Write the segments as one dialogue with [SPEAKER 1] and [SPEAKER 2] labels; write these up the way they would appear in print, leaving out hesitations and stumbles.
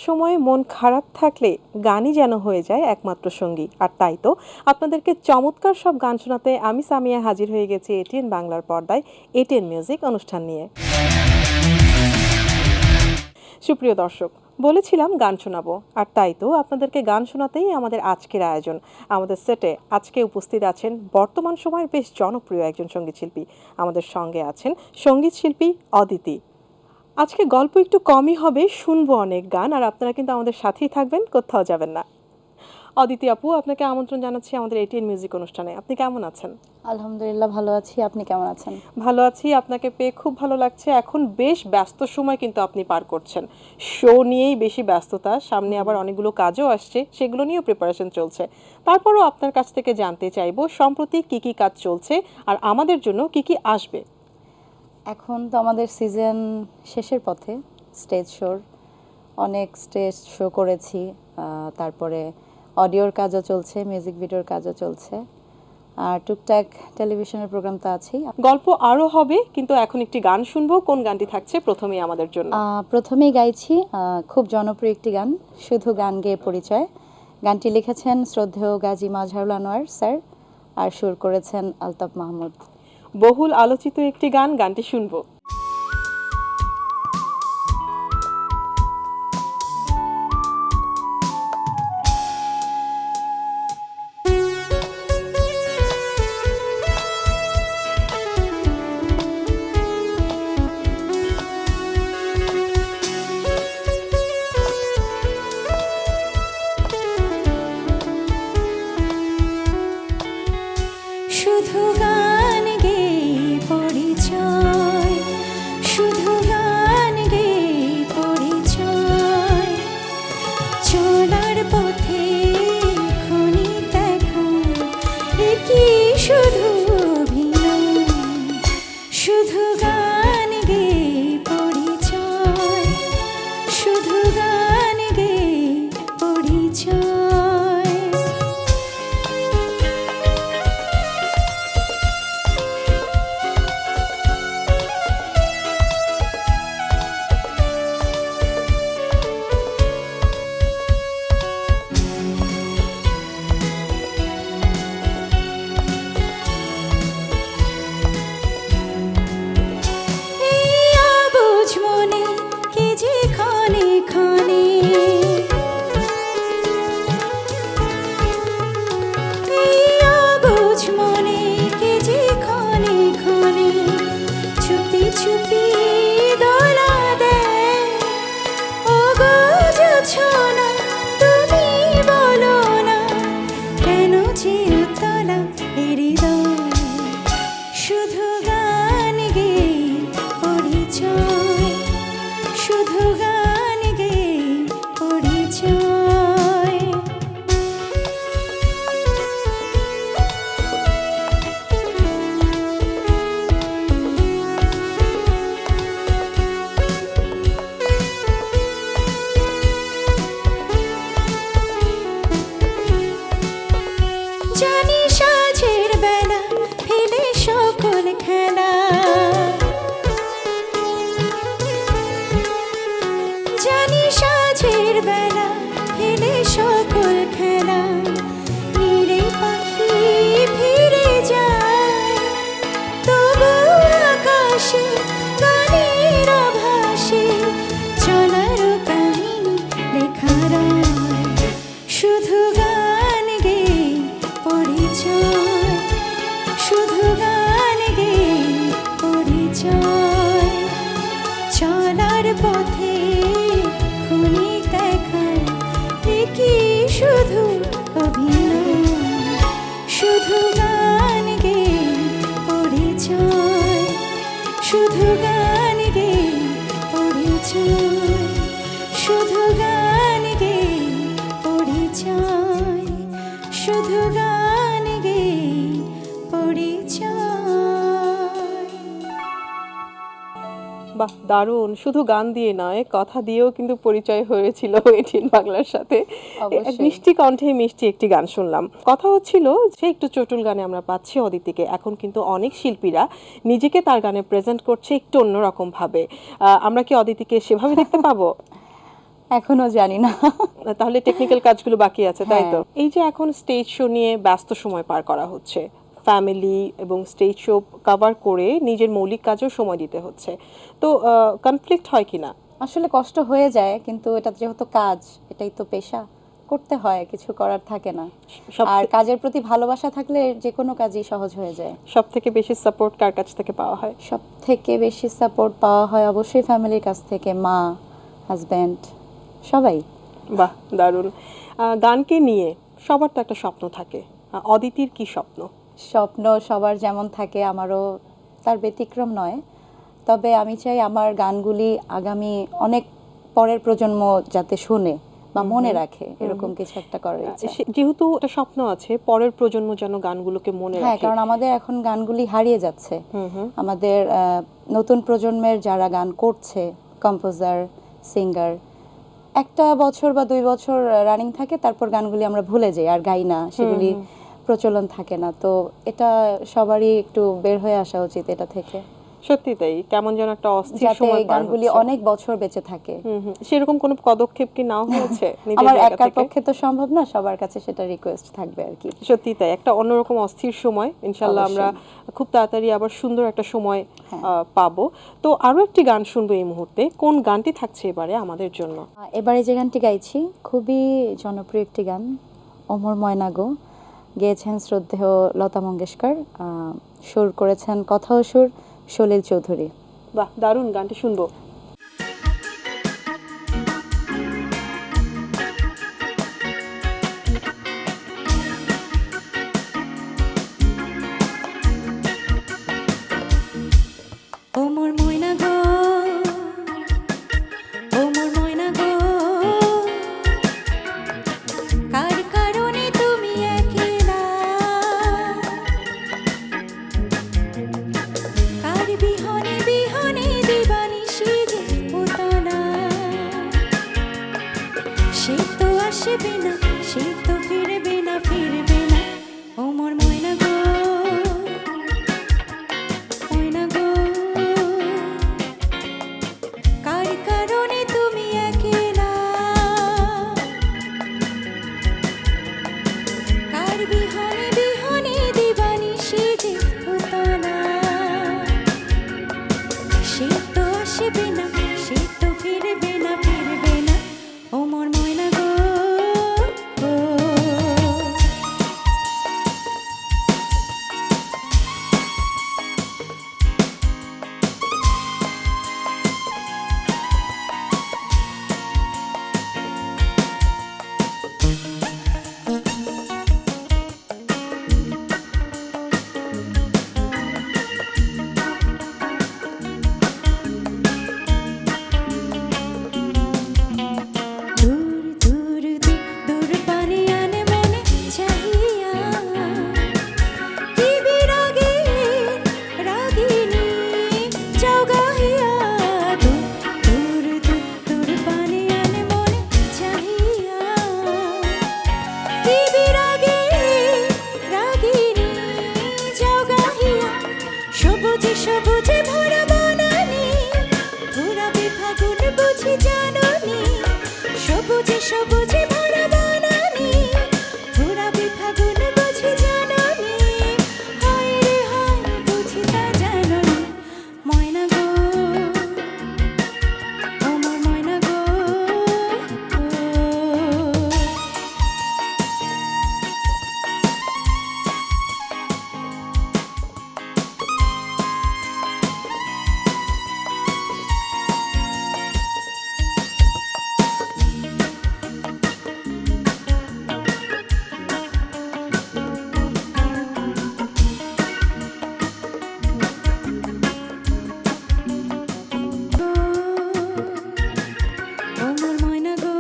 [SPEAKER 1] সময়ে মন খারাপ থাকলে গানই যেন হয়ে যায় একমাত্র সঙ্গী। আর তাই তো আপনাদেরকে চমৎকার সব গান শোনাতে আমি সামিয়া হাজির হয়ে গেছি এটিএন বাংলার পর্দায় এটিএন মিউজিক অনুষ্ঠান নিয়ে। সুপ্রিয় দর্শক, বলেছিলাম গান শোনাবো, আর তাই তো আপনাদেরকে গান শোনাতেই আমাদের আজকের আয়োজন। আমাদের সেটে আজকে উপস্থিত আছেন বর্তমান সময়ের বেশ জনপ্রিয় একজন সঙ্গীত শিল্পী। আমাদের সঙ্গে আছেন সঙ্গীত শিল্পী অদিতি। আজকে গল্প একটু কমই হবে, শুনবো অনেক গান, আর আপনারা কিন্তু আমাদের সাথেই থাকবেন, কোথাও যাবেন না। অদিতি আপু, আপনাকে আমন্ত্রণ জানাচ্ছি আমাদের এটিএন মিউজিক অনুষ্ঠানে। আপনি কেমন আছেন?
[SPEAKER 2] আলহামদুলিল্লাহ ভালো আছি, আপনি কেমন আছেন?
[SPEAKER 1] ভালো আছি, আপনাকে পেয়ে খুব ভালো লাগছে। এখন বেশ ব্যস্ত সময় কিন্তু আপনি পার করছেন, শো নিয়েই বেশি ব্যস্ততা, সামনে আবার অনেকগুলো কাজও আসছে, সেগুলো নিয়েও প্রিপারেশন চলছে। তারপরও আপনার কাছ থেকে জানতে চাইবো সম্প্রতি কি কি কাজ চলছে আর আমাদের জন্য কি কি আসবে।
[SPEAKER 2] এখন তো আমাদের সিজন শেষের পথে, স্টেজ শোর অনেক স্টেজ শো করেছি, তারপরে অডিওর কাজও চলছে, মিউজিক ভিডিওর কাজও চলছে, আর টুকটাক টেলিভিশনের প্রোগ্রাম তো আছেই।
[SPEAKER 1] গল্প আরও হবে, কিন্তু এখন একটি গান শুনবো। কোন গানটি থাকছে প্রথমেই আমাদের জন্য?
[SPEAKER 2] প্রথমেই গাইছি খুব জনপ্রিয় একটি গান, শুধু গান গেয়ে পরিচয়। গানটি লিখেছেন শ্রদ্ধেয় গাজী মাজহারুল আনোয়ার স্যার, আর সুর করেছেন আলতাফ মাহমুদ।
[SPEAKER 1] বহুল আলোচিত একটি গান, গানটি শুনবো।
[SPEAKER 3] শুধু গান গেয়ে পরিচয়, শুধু গান গেয়ে পরিচয়, চলার পথে খনি দেখা কি শুধু অভিনয়, শুধু গান গেয়ে পরিচয়, শুধু গান গেয়ে পরিচয়।
[SPEAKER 1] বাহ, দারুণ! শুধু গান দিয়ে নয়, কথা দিয়েও কিন্তু পরিচয় হয়েছিল এটিএন বাংলার সাথে। মিষ্টি কণ্ঠে মিষ্টি একটি গান শুনলাম। কথা হচ্ছিল যে একটু চটুল গানে আমরা পাচ্ছি অদিতিকে। এখন কিন্তু অনেক শিল্পীরা নিজেকে তার গানে প্রেজেন্ট করছে একটু অন্যরকম ভাবে। আমরা কি অদিতিকে সেভাবে দেখতে পাবো?
[SPEAKER 2] এখনো জানি না।
[SPEAKER 1] তাহলে টেকনিক্যাল কাজগুলো বাকি আছে, তাই তো?
[SPEAKER 2] হ্যাঁ।
[SPEAKER 1] এই যে এখন স্টেজ শো নিয়ে ব্যস্ত সময় পার করা হচ্ছে, ফ্যামিলি এবং স্টেজ শো কভার করে নিজের মৌলিক কাজেও সময় দিতে হচ্ছে, তো কনফ্লিক্ট হয় কিনা?
[SPEAKER 2] আসলে কষ্ট হয়ে যায়, কিন্তু এটা যেহেতু কাজ, এটাই তো পেশা, করতে হয়, কিছু করার থাকে না। আর কাজের প্রতি ভালোবাসা থাকলে যে কোনো কাজই সহজ হয়ে যায়।
[SPEAKER 1] সব থেকে বেশি সাপোর্ট কার কাছ থেকে পাওয়া হয়?
[SPEAKER 2] সব থেকে বেশি সাপোর্ট পাওয়া হয় অবশ্যই ফ্যামিলির কাছ থেকে, মা, হাজব্যান্ড, সবাই।
[SPEAKER 1] বাহ, দারুণ। গানকে নিয়ে সবার তো একটা স্বপ্ন থাকে, অদিতির কি স্বপ্ন?
[SPEAKER 2] স্বপ্ন সবার যেমন থাকে, আমারও তার ব্যতিক্রম নয়। তবে আমি চাই আমার গানগুলি আগামী অনেক পরের প্রজন্ম যাতে শুনে বা মনে রাখে, এরকম কিছু একটা করার ইচ্ছা।
[SPEAKER 1] যেহেতু একটা স্বপ্ন আছে, পরের প্রজন্ম যেন গানগুলোকে মনে
[SPEAKER 2] হ্যাঁ,
[SPEAKER 1] রাখে।
[SPEAKER 2] কারণ আমাদের এখন গানগুলি হারিয়ে যাচ্ছে।
[SPEAKER 1] হুম।
[SPEAKER 2] আমাদের নতুন প্রজন্মের যারা গান করছে, কম্পোজার, সিঙ্গার, একটা বছর বা 2 বছর রানিং থাকে, তারপর গানগুলি আমরা ভুলে যাই, আর গাই না, সেগুলি প্রচলন থাকে না। তো এটা সবারই একটু বের হয়ে আসা উচিত এটা থেকে,
[SPEAKER 1] সত্যি তাই, কেমন যেন একটা অস্থির
[SPEAKER 2] যাতে
[SPEAKER 1] সময় পার
[SPEAKER 2] গানগুলি
[SPEAKER 1] হচ্ছে।
[SPEAKER 2] অনেক বছর বেঁচে থাকে।
[SPEAKER 1] সেরকম কোনো পদক্ষেপ কি নাও হয়েছে নিজের
[SPEAKER 2] আমার
[SPEAKER 1] জায়গা
[SPEAKER 2] একার
[SPEAKER 1] থেকে?
[SPEAKER 2] পক্ষে তো সম্ভব না, সবার কাছে সেটা রিকোয়েস্ট থাকবে আর কি।
[SPEAKER 1] সত্যি তাই, একটা অন্যরকম অস্থির সময়, ইনশাল্লাহ আমরা খুব তাড়াতাড়ি আবার সুন্দর একটা সময় পাবো। তো আরো একটি গান শুনবো এই মুহূর্তে, কোন গানটি থাকছে এবারে আমাদের জন্য?
[SPEAKER 2] এবারে যে গানটি গাইছি খুবই জনপ্রিয় একটি গান, ওমর ময়না গো, গেয়েছেন শ্রদ্ধেয় লতা মঙ্গেশকর, সুর করেছেন, কথা ও সুর সলিল চৌধুরী।
[SPEAKER 1] বাহ, দারুণ, গানটি শুনবো।
[SPEAKER 3] ওমর ময়না গো, ওমর ময়না গো, কার কারণে তুমি একলা, কার বিহনে বিহনে দিবানিশি যে উতলা, সে তো আসবে না, সে তো ফিরবে না, ফিরবে না। ওমর ময়না গো, ময়না গো, কার কারণে তুমি একলা, কার বিহনে বিহনে দিবানিশি যে উতলা, সে তো আসবে না, সে তো ফিরবে না, ফিরবে না। ওমর ময়না গো, দূর দূর দূর দূর পানে আনে মনে চাহিয়া, কি বিরাগে রাগিনী যাও গাহিয়া, দূর দূর দূর দূর পানে আনে মনে চাহিয়া, কি বিরাগে রাগিনী যাও গাহিয়া, সবুজে সবুজে ভরা বনানী, ঘুরাবে ফাগুন বুঝি জাননি, সবুজে সবুজে ভরা বনানী, ঘুরাবে ফাগুন বুঝি জাননি, হায় রে হায় বুঝি তা জাননি। ময়না গো, ওমর ময়না গো, ওমর ময়না গো,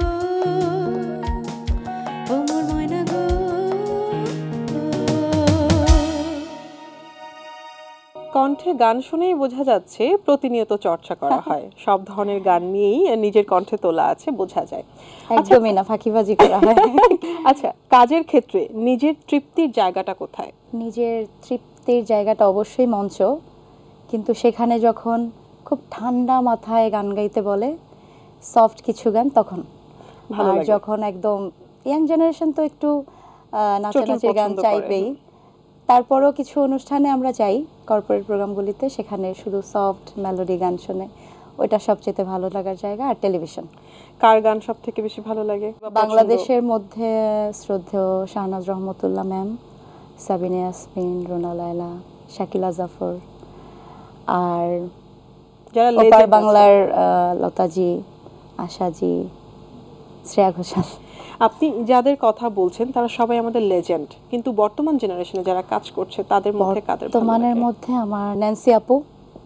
[SPEAKER 3] ওমর ময়না গো।
[SPEAKER 1] কণ্ঠে গান শুনেই বোঝা যাচ্ছে প্রতিনিয়ত চর্চা করা হয়, সব ধরনের গান নিয়েই নিজের কণ্ঠে তোলা আছে, বোঝা যায়।
[SPEAKER 2] একদমই না, ফাঁকিবাজি করা হয়।
[SPEAKER 1] আচ্ছা, কাজের ক্ষেত্রে নিজের তৃপ্তির জায়গাটা কোথায়?
[SPEAKER 2] নিজের তৃপ্তির জায়গাটা অবশ্যই মঞ্চ, কিন্তু সেখানে যখন খুব ঠান্ডা মাথায় গান গাইতে বলে, সফট কিছু গান, তখন
[SPEAKER 1] ভালো
[SPEAKER 2] আর
[SPEAKER 1] লাগে।
[SPEAKER 2] যখন একদম ইয়াং জেনারেশন তো একটু নাচানাচির গান
[SPEAKER 1] পছন্দ করে।
[SPEAKER 2] চাইবেই, তারপরেও কিছু অনুষ্ঠানে আমরা যাই কর্পোরেট প্রোগ্রামগুলিতে, সেখানে শুধু সফট মেলোডি গান শুনে ওইটা সবচেয়ে ভালো লাগার জায়গা। আর টেলিভিশন,
[SPEAKER 1] কার গান সব থেকে বেশি ভালো লাগে বা পছন্দ?
[SPEAKER 2] বাংলাদেশের মধ্যে শ্রদ্ধেয় শাহনাজ রহমতুল্লাহ ম্যাম, সাবিনা ইয়াসমিন, রুনা লায়লা, শাকিলা জাফর, আর
[SPEAKER 1] যারা
[SPEAKER 2] ওপার
[SPEAKER 1] legend আছে।
[SPEAKER 2] বাংলার লতাজি, আশাজি, শ্রেয়া ঘোষাল।
[SPEAKER 1] আপনি যাদের কথা বলছেন তারা সবাই আমাদের লেজেন্ড, কিন্তু বর্তমান জেনারেশনে যারা কাজ করছে তাদের মধ্যে কাদের ভালো
[SPEAKER 2] বর্তমানের
[SPEAKER 1] লাগে?
[SPEAKER 2] মধ্যে আমার ন্যান্সি আপু,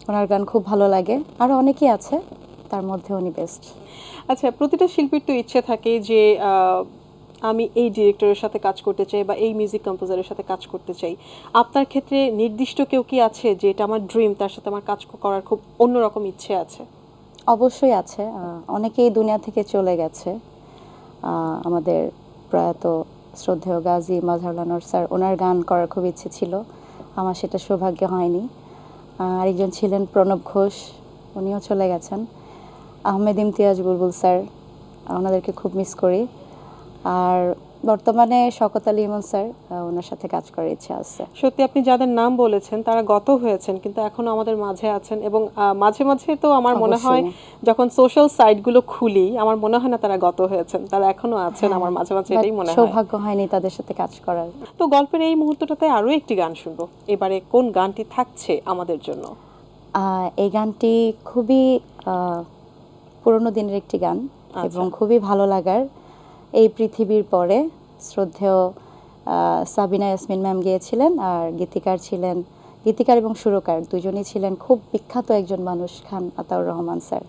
[SPEAKER 2] ওনার গান খুব ভালো লাগে। আরও অনেকেই আছে, তার মধ্যে উনি বেস্ট।
[SPEAKER 1] আচ্ছা, প্রতিটা শিল্পীর তো ইচ্ছে থাকে যে আমি এই ডিরেক্টরের সাথে কাজ করতে চাই বা এই মিউজিক কম্পোজারের সাথে কাজ করতে চাই। আপনার ক্ষেত্রে নির্দিষ্ট কেউ কি আছে যে এটা আমার ড্রিম, তার সাথে আমার কাজ করার খুব অন্যরকম ইচ্ছে আছে?
[SPEAKER 2] অবশ্যই আছে। অনেকেই দুনিয়া থেকে চলে গেছে। আমাদের প্রয়াত শ্রদ্ধেয় গাজী মাজহারুল আনোয়ার স্যার, ওনার গান করার খুব ইচ্ছে ছিল, আমার সেটা সৌভাগ্য হয়নি। আরেকজন ছিলেন প্রণব ঘোষ, উনিও চলে গেছেন। আহমেদ ইমতিয়াজ বুলবুল স্যার, ওনাদেরকে খুব মিস করি। আর বর্তমানে শওকত আলী ইমন স্যার, ওনার সাথে কাজ করার ইচ্ছা আছে।
[SPEAKER 1] সত্যি আপনি যাদের নাম বলেছেন তারা গত হয়েছেন, কিন্তু এখনো আমাদের মাঝে আছেন। এবং মাঝে মাঝে তো আমার মনে হয় যখন সোশ্যাল সাইটগুলো খুলি, আমার মনে হয় না তারা গত হয়েছেন, তারা এখনো আছেন আমার মাঝে মাঝে, এটাই মনে হয়।
[SPEAKER 2] সৌভাগ্য হয়নি তাদের সাথে কাজ করার।
[SPEAKER 1] তো গল্পের এই মুহূর্তটাতে আরো একটি গান শুনবো, এবারে কোন গানটি থাকছে আমাদের জন্য?
[SPEAKER 2] এই গানটি খুবই পুরনো দিনের একটি গান এবং খুবই ভালো লাগার। এই পৃথিবীর পরে শ্রদ্ধেয় সাবিনা ইয়াসমিন ম্যাম গিয়েছিলেন, আর গীতিকার এবং সুরকার দুজনেই ছিলেন খুব বিখ্যাত একজন মানুষ, খান আতাউর রহমান স্যার।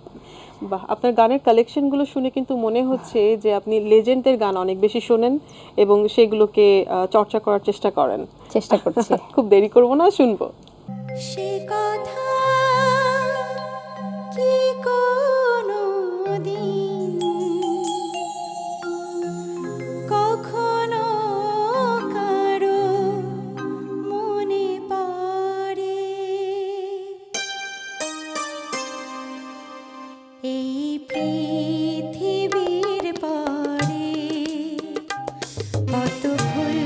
[SPEAKER 1] বাহ, আপনার গানের কালেকশনগুলো শুনে কিন্তু মনে হচ্ছে যে আপনি লেজেন্ডের গান অনেক বেশি শোনেন এবং সেগুলোকে চর্চা করার চেষ্টা করেন।
[SPEAKER 2] চেষ্টা করছি।
[SPEAKER 1] খুব দেরি করব না, শুনবো।
[SPEAKER 3] সে কথা কি কোনো দিন কখনো কারো মনে পড়ে, এই পৃথিবীর পরে কত ফুল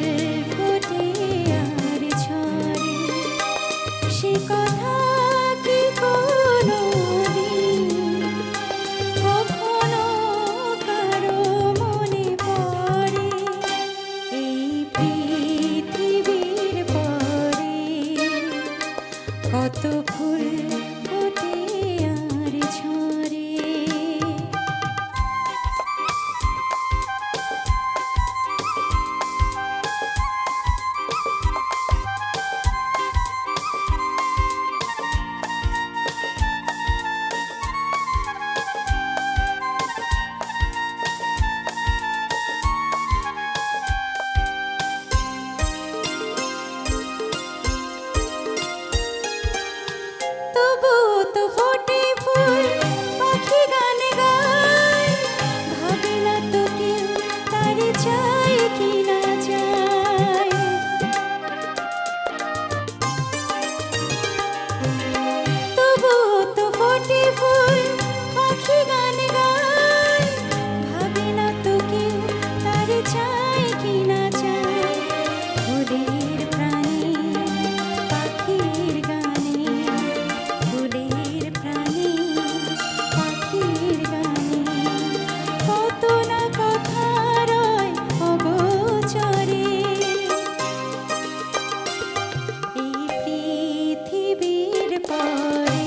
[SPEAKER 3] ফোটে আর ঝরে, সে কথা কি কোনো দিন কখনো কারো মনে পড়ে, এই পৃথিবীর পরে কত ফুল ফোটে আর ঝরে। তবুও তো ফোটে ফুল, পাখি গান গায়, ভাবে না তো কেউ তার চাই কি না চায়। তবুও তো ফোটে ফুল, পাখি গান গায়, ভাবে না তো কেউ তার চাই কি না চায়। ফুলের প্রাণী পাখির গানে, ফুলের প্রাণী পাখির গানে, কত না কথা রয় অগোচরে, এই পৃথিবীর পরে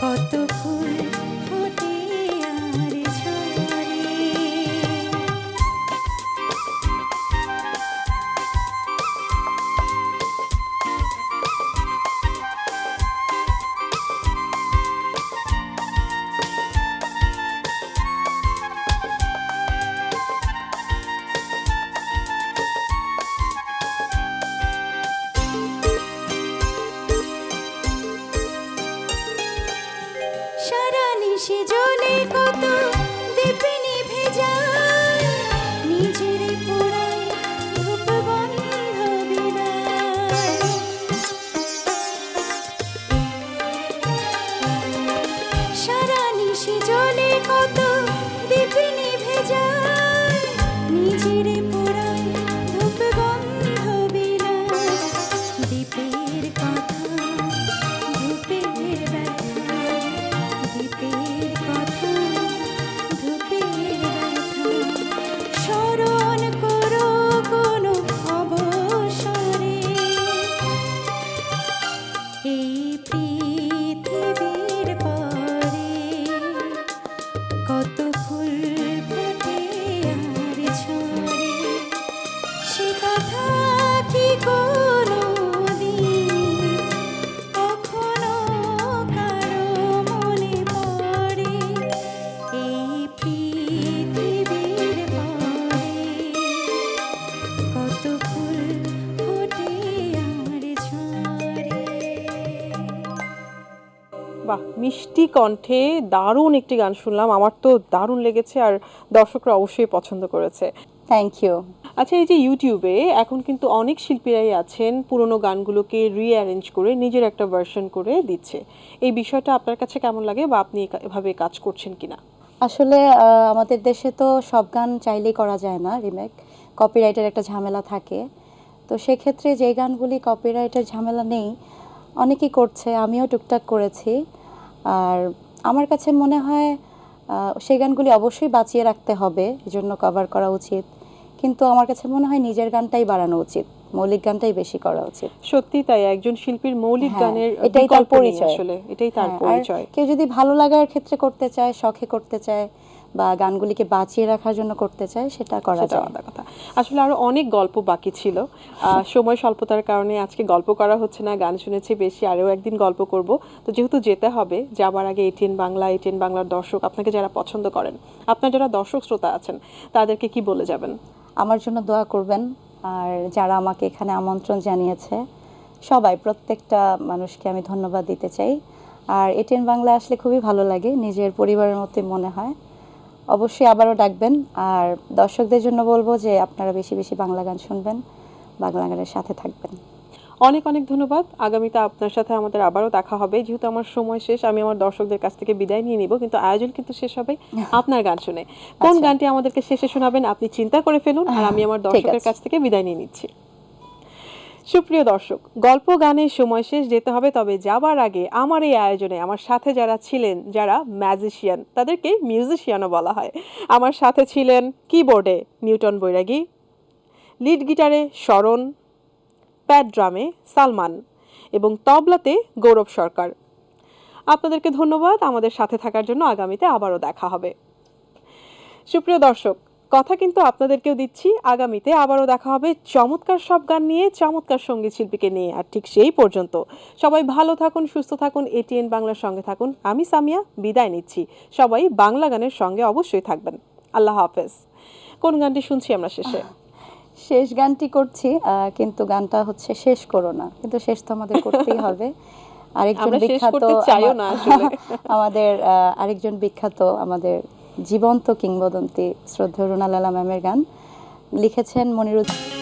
[SPEAKER 3] কত ফুল ফোটে আর ঝরে। সারা নিশি জ্বলে কত দীপ নিভে যায়, নিজের পোড়ায় ধূপ বন্ধ বিদায়। সারা নিশি জ্বলে কত দীপ নিজেরে পোড়ায় ধূপ গন্ধ বিলায় দীপের কথা ধূপের ব্যথা দীপের কথা ধূপের ব্যথা স্মরণ করো কোনো অবসরে এই পৃথিবীর পরে কত ফুল ফোটে আর ঝরে সে কথা কি কোনোদিন কখনো কারো মনে পড়ে এই পৃথিবীর পরে কত ফুল ফোটে আর ঝরে।
[SPEAKER 1] বাহ, মিষ্টি কণ্ঠে দারুণ একটি গান শুনলাম, আমার তো দারুণ লেগেছে আর দর্শকরা অবশ্যই পছন্দ করেছে।
[SPEAKER 2] Thank you.
[SPEAKER 1] আচ্ছা, এই যে ইউটিউবে এখন কিন্তু অনেক শিল্পীরাই আছেন পুরোনো গানগুলোকে রিঅ্যারেঞ্জ করে নিজের একটা ভার্সন করে দিচ্ছে, এই বিষয়টা আপনার কাছে কেমন লাগে বা আপনি এভাবে কাজ করছেন কিনা?
[SPEAKER 2] আসলে আমাদের দেশে তো সব গান চাইলেই করা যায় না রিমেক, কপিরাইটের একটা ঝামেলা থাকে। তো সেক্ষেত্রে যে গানগুলি কপিরাইটের ঝামেলা নেই অনেকেই করছে, আমিও টুকটাক করেছি। আর আমার কাছে মনে হয় সেই গানগুলি অবশ্যই বাঁচিয়ে রাখতে হবে, এজন্য কভার করা উচিত। কিন্তু আমার কাছে মনে হয় নিজের গানটাই বাড়ানো উচিত, মৌলিক গানটাই বেশি করা উচিত।
[SPEAKER 1] সত্যি তাই, একজন শিল্পীর মৌলিক
[SPEAKER 2] হ্যাঁ,
[SPEAKER 1] গানের
[SPEAKER 2] এটাই তার
[SPEAKER 1] বিকল্প নেই
[SPEAKER 2] পরিচয়।
[SPEAKER 1] আসলে, এটাই তার
[SPEAKER 2] হ্যাঁ, আর
[SPEAKER 1] পরিচয়।
[SPEAKER 2] কেউ যদি ভালো লাগার ক্ষেত্রে করতে চায়, শখে করতে চায় বা গানগুলিকে বাঁচিয়ে রাখার জন্য করতে চায়, সেটা করা
[SPEAKER 1] সেটা
[SPEAKER 2] যায়।
[SPEAKER 1] আলাদা কথা। আসলে আরো অনেক গল্প বাকি ছিল, সময় স্বল্পতার কারণে আজকে গল্প করা হচ্ছে না, গান শুনেছি বেশি, আরও একদিন গল্প করব। তো যেহেতু যেতে হবে, যাবার আগে এটিএন বাংলা, এটিএন বাংলার দর্শক আপনাকে যারা পছন্দ করেন, আপনার যারা দর্শক শ্রোতা আছেন, তাদেরকে কি বলে যাবেন?
[SPEAKER 2] আমার জন্য দোয়া করবেন, আর যারা আমাকে এখানে আমন্ত্রণ জানিয়েছে সবাই, প্রত্যেকটা মানুষকে আমি ধন্যবাদ দিতে চাই। আর এটিএন বাংলা আসলে খুবই ভালো লাগে, নিজের পরিবারের মতোই মনে হয়। অবশ্যই আবারও ডাকবেন। আর দর্শকদের জন্য বলবো যে আপনারা বেশি বেশি বাংলা গান শুনবেন, বাংলা গানের সাথে থাকবেন।
[SPEAKER 1] অনেক অনেক ধন্যবাদ। আগামীতে আপনার সাথে আমাদের আবারও দেখা হবে। যেহেতু আমার সময় শেষ, আমি আমার দর্শকদের কাছ থেকে বিদায় নিয়ে নিব, কিন্তু আয়োজন কিন্তু শেষ হবে আপনার গান শুনে। কোন
[SPEAKER 2] আচ্ছা।
[SPEAKER 1] গানটি আমাদেরকে শেষে শোনাবেন আপনি চিন্তা করে ফেলুন, আর আমি আমার
[SPEAKER 2] ঠিক
[SPEAKER 1] দর্শকের
[SPEAKER 2] আছে।
[SPEAKER 1] কাছ থেকে বিদায় নিয়ে নিচ্ছি। সুপ্রিয় দর্শক, গল্প গানের সময় শেষ, যেতে হবে। তবে যাবার আগে আমার এই আয়োজনে আমার সাথে যারা ছিলেন, যারা ম্যাজিশিয়ান, তাদেরকে মিউজিশিয়ানও বলা হয়। আমার সাথে ছিলেন কিবোর্ডে নিউটন বৈরাগী, লিড গিটারে শরণ, প্যাড ড্রামে সালমান এবং তবলাতে গৌরব সরকার। আপনাদেরকে ধন্যবাদ আমাদের সাথে থাকার জন্য। আগামীতে আবারও দেখা হবে। সুপ্রিয় দর্শক, কথা কিন্তু আপনাদেরকেও দিচ্ছি, আগামীতে আবারও দেখা হবে চমৎকার সব গান নিয়ে, চমৎকার সঙ্গীত শিল্পীকে নিয়ে। আর ঠিক সেই পর্যন্ত সবাই ভালো থাকুন, সুস্থ থাকুন, এটিএন বাংলার সঙ্গে থাকুন। আমি সামিয়া বিদায় নিচ্ছি। সবাই বাংলা গানের সঙ্গে অবশ্যই থাকবেন। আল্লাহ হাফেজ। কোন গানটি শুনছি আমরা শেষে?
[SPEAKER 2] শেষ গানটি করছি, কিন্তু গানটা হচ্ছে শেষ করো না, কিন্তু শেষ তো আমাদের করতেই হবে। আরেকজন
[SPEAKER 1] আমরা শেষ
[SPEAKER 2] বিখ্যাত
[SPEAKER 1] করতে চাইও না আসলে।
[SPEAKER 2] আমাদের আরেকজন বিখ্যাত, আমাদের জীবন্ত কিংবদন্তি শ্রদ্ধেয় রুনা লালা ম্যামের গান লিখেছেন মনিরুজ্জামান।